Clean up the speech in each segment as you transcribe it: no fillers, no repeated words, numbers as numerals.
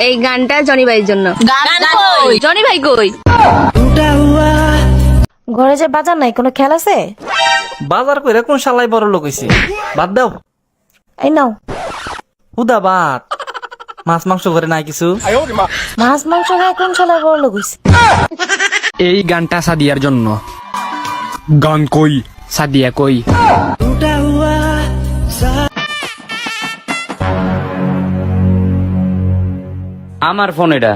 এই গানটা জনি ভাইয়ের জন্য। জনি ভাই কই? ঘরে যে বাজার নাই, কোনো খেয়াল আছে? বাজার করে কোন শালাই বড় লোক হইছে? বাদ দাও। এই নাও। হুদা বাদ, মাছ মাংস ঘরে নাই কিছু। মাছ মাংস খায় কোন শালা বড় লোক হইছে? এই গানটা সাদিয়ার জন্য। গান কই? সাদিয়া কই? আমার ফোন এটা।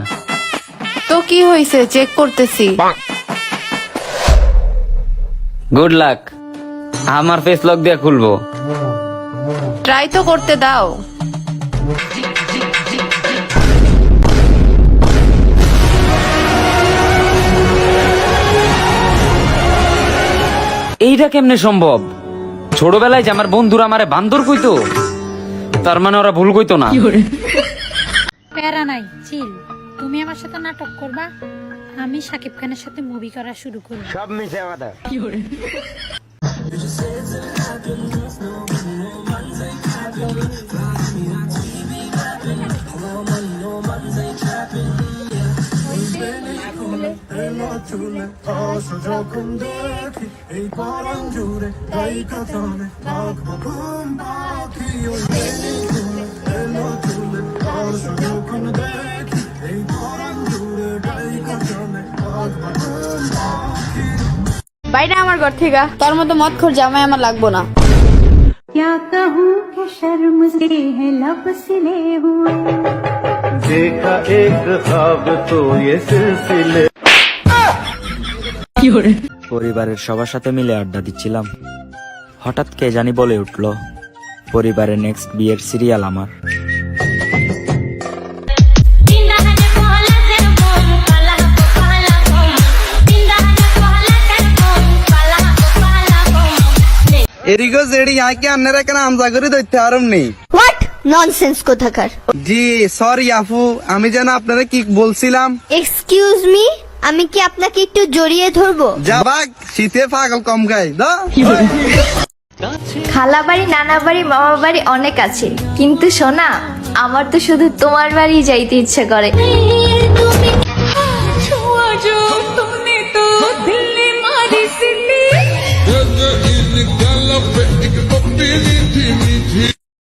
তো কি হয়েছে চেক করতেছি। Good luck. আমার ফেস লক দিয়ে খুলবো। ট্রাই তো করতে দাও। এইটা কেমনে সম্ভব? ছোটবেলায় যে আমার বন্ধুরা আমারে বান্দর কইতো, তার মানে ওরা ভুল কইতো না। প্যারা নাই, চিল। তুমি আমার সাথে নাটক করবা, আমি শাকিব খানের সাথে মুভি করা শুরু করব। সব মিছে কথা। বাইরে আমার ঘর থেকে, তোর মতো মদখোর জামাই আমার লাগবো না। क्या कहूँ कि शर्म से है लब सिले हुए। देखा एक ख्वाब तो ये सिलसिले। পরিবারের সবার সাথে মিলে আড্ডা দিচ্ছিলাম, হঠাৎ কে জানি বলে উঠলো পরিবারের নেক্সট বিয়ের সিরিয়াল আমার। এরিগো জেডি আইকে আন্নারা কেন আমজা করে দইতে আরম নেই। হোয়াট ননসেন্স কোথাকার। জি সরি আপু, আমি যেন আপনারা কি বলছিলাম। এক্সকিউজ মি, আমি কি আপনাকে একটু জড়িয়ে ধরবো? যাবাক শীতে পাগল কম গাই দাও। খালা বাড়ি, নানা বাড়ি, মামা বাড়ি অনেক আছে, কিন্তু সোনা আমার তো শুধু তোমার বাড়ি যাইতে ইচ্ছে করে। एक गल पे एक पप्पी ली थी।